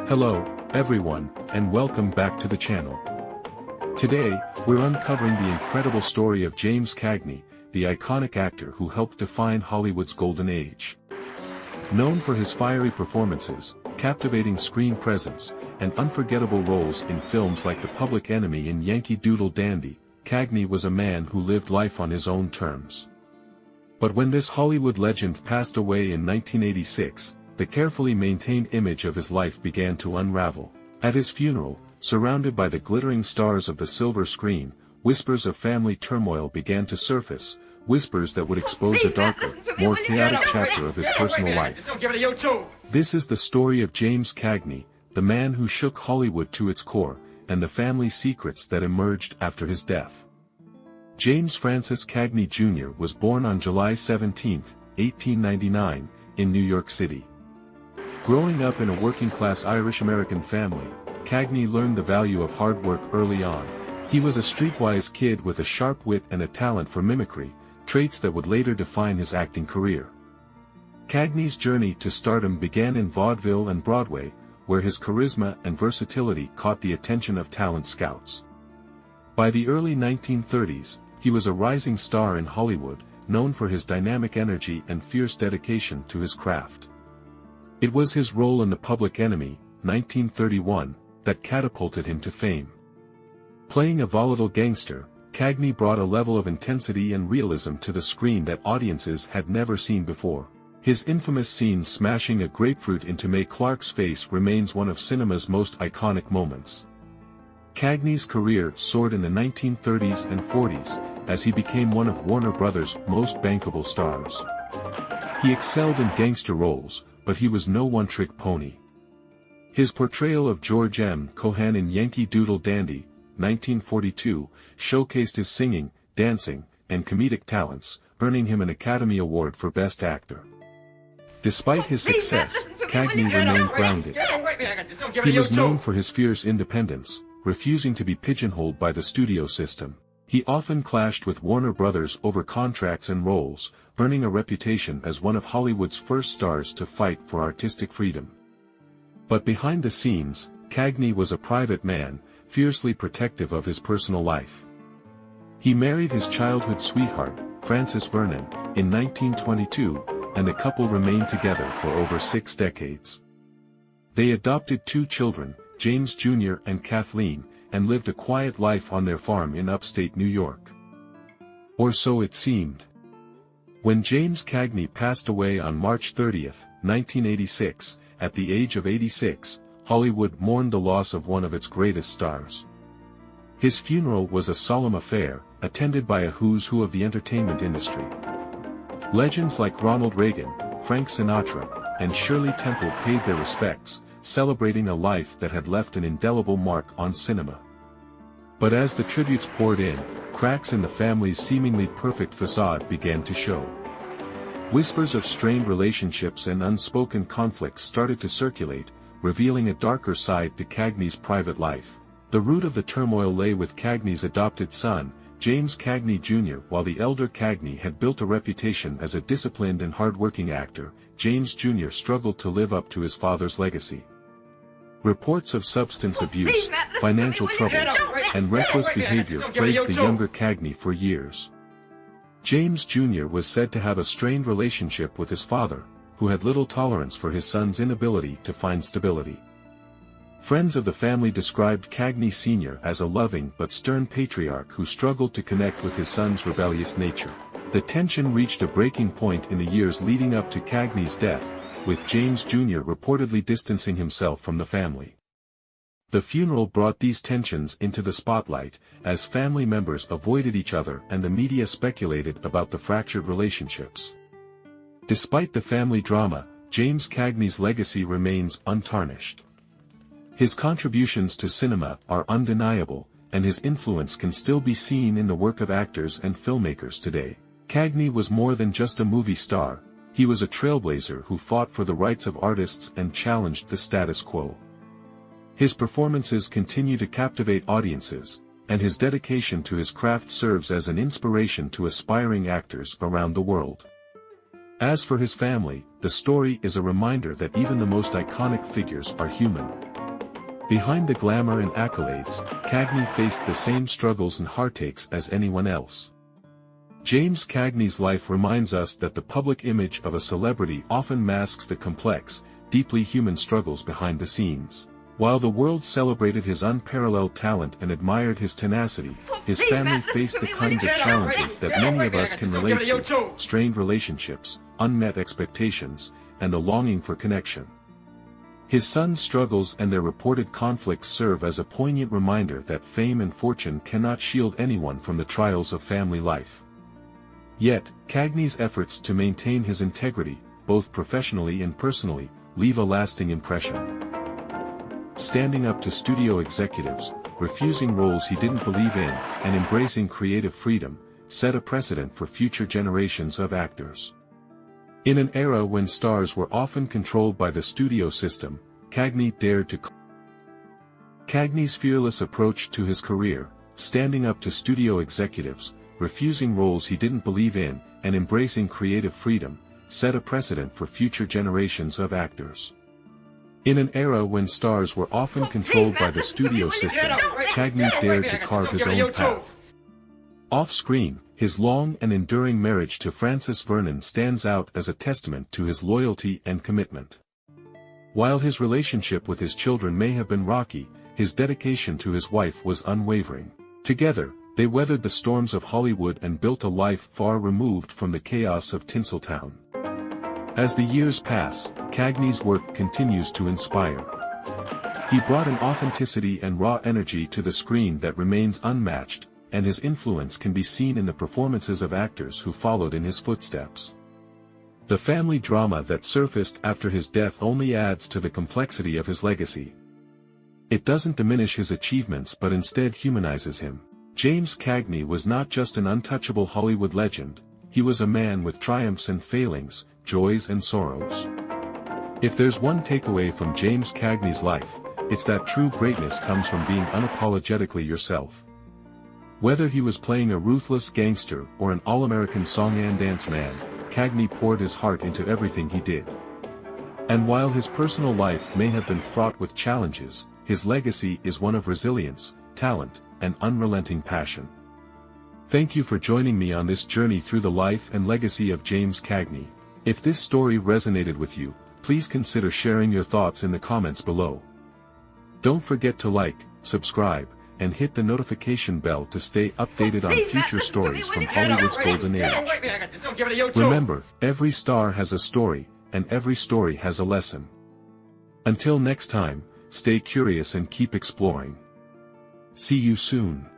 Hello, everyone, and welcome back to the channel. Today, we're uncovering the incredible story of James Cagney, the iconic actor who helped define Hollywood's golden age. Known for his fiery performances, captivating screen presence, and unforgettable roles in films like The Public Enemy and Yankee Doodle Dandy, Cagney was a man who lived life on his own terms. But when this Hollywood legend passed away in 1986, the carefully maintained image of his life began to unravel. At his funeral, surrounded by the glittering stars of the silver screen, whispers of family turmoil began to surface, whispers that would expose a darker, more chaotic chapter of his personal life. This is the story of James Cagney, the man who shook Hollywood to its core, and the family secrets that emerged after his death. James Francis Cagney Jr. was born on July 17, 1899, in New York City. Growing up in a working-class Irish-American family, Cagney learned the value of hard work early on. He was a streetwise kid with a sharp wit and a talent for mimicry, traits that would later define his acting career. Cagney's journey to stardom began in vaudeville and Broadway, where his charisma and versatility caught the attention of talent scouts. By the early 1930s, he was a rising star in Hollywood, known for his dynamic energy and fierce dedication to his craft. It was his role in The Public Enemy, 1931, that catapulted him to fame. Playing a volatile gangster, Cagney brought a level of intensity and realism to the screen that audiences had never seen before. His infamous scene smashing a grapefruit into Mae Clarke's face remains one of cinema's most iconic moments. Cagney's career soared in the 1930s and 40s, as he became one of Warner Brothers' most bankable stars. He excelled in gangster roles, but he was no one-trick pony. His portrayal of George M. Cohan in Yankee Doodle Dandy, 1942, showcased his singing, dancing, and comedic talents, earning him an Academy Award for Best Actor. Despite his success, Cagney remained grounded. He was known for his fierce independence, refusing to be pigeonholed by the studio system. He often clashed with Warner Brothers over contracts and roles, earning a reputation as one of Hollywood's first stars to fight for artistic freedom. But behind the scenes, Cagney was a private man, fiercely protective of his personal life. He married his childhood sweetheart, Frances Vernon, in 1922, and the couple remained together for over 6 decades. They adopted 2 children, James Jr. and Kathleen, and lived a quiet life on their farm in upstate New York. Or so it seemed. When James Cagney passed away on March 30, 1986, at the age of 86, Hollywood mourned the loss of one of its greatest stars. His funeral was a solemn affair, attended by a who's who of the entertainment industry. Legends like Ronald Reagan, Frank Sinatra, and Shirley Temple paid their respects, celebrating a life that had left an indelible mark on cinema. But as the tributes poured in, cracks in the family's seemingly perfect facade began to show. Whispers of strained relationships and unspoken conflicts started to circulate, revealing a darker side to Cagney's private life. The root of the turmoil lay with Cagney's adopted son, James Cagney Jr. While the elder Cagney had built a reputation as a disciplined and hard-working actor, James Jr. struggled to live up to his father's legacy. Reports of substance abuse, financial troubles, and reckless behavior plagued the younger Cagney for years. James Jr. was said to have a strained relationship with his father, who had little tolerance for his son's inability to find stability. Friends of the family described Cagney Sr. as a loving but stern patriarch who struggled to connect with his son's rebellious nature. The tension reached a breaking point in the years leading up to Cagney's death, with James Jr. reportedly distancing himself from the family. The funeral brought these tensions into the spotlight, as family members avoided each other and the media speculated about the fractured relationships. Despite the family drama, James Cagney's legacy remains untarnished. His contributions to cinema are undeniable, and his influence can still be seen in the work of actors and filmmakers today. Cagney was more than just a movie star. He was a trailblazer who fought for the rights of artists and challenged the status quo. His performances continue to captivate audiences, and his dedication to his craft serves as an inspiration to aspiring actors around the world. As for his family, the story is a reminder that even the most iconic figures are human. Behind the glamour and accolades, Cagney faced the same struggles and heartaches as anyone else. James Cagney's life reminds us that the public image of a celebrity often masks the complex, deeply human struggles behind the scenes. While the world celebrated his unparalleled talent and admired his tenacity, his family faced the kinds of challenges that many of us can relate to: strained relationships, unmet expectations, and the longing for connection. His son's struggles and their reported conflicts serve as a poignant reminder that fame and fortune cannot shield anyone from the trials of family life. Yet, Cagney's efforts to maintain his integrity, both professionally and personally, leave a lasting impression. Standing up to studio executives, refusing roles he didn't believe in, and embracing creative freedom, set a precedent for future generations of actors. In an era when stars were often controlled by the studio system, Cagney dared to. Cagney's fearless approach to his career, standing up to studio executives, refusing roles he didn't believe in, and embracing creative freedom, set a precedent for future generations of actors. In an era when stars were often controlled by the studio system, Cagney dared to carve his own path. Off-screen, his long and enduring marriage to Frances Vernon stands out as a testament to his loyalty and commitment. While his relationship with his children may have been rocky, his dedication to his wife was unwavering. Together, they weathered the storms of Hollywood and built a life far removed from the chaos of Tinseltown. As the years pass, Cagney's work continues to inspire. He brought an authenticity and raw energy to the screen that remains unmatched, and his influence can be seen in the performances of actors who followed in his footsteps. The family drama that surfaced after his death only adds to the complexity of his legacy. It doesn't diminish his achievements but instead humanizes him. James Cagney was not just an untouchable Hollywood legend, he was a man with triumphs and failings, joys and sorrows. If there's one takeaway from James Cagney's life, it's that true greatness comes from being unapologetically yourself. Whether he was playing a ruthless gangster or an all-American song and dance man, Cagney poured his heart into everything he did. And while his personal life may have been fraught with challenges, his legacy is one of resilience, talent, and unrelenting passion. Thank you for joining me on this journey through the life and legacy of James Cagney. If this story resonated with you, please consider sharing your thoughts in the comments below. Don't forget to like, subscribe, and hit the notification bell to stay updated on future stories from Hollywood's golden age. Remember, every star has a story, and every story has a lesson. Until next time, stay curious and keep exploring. See you soon.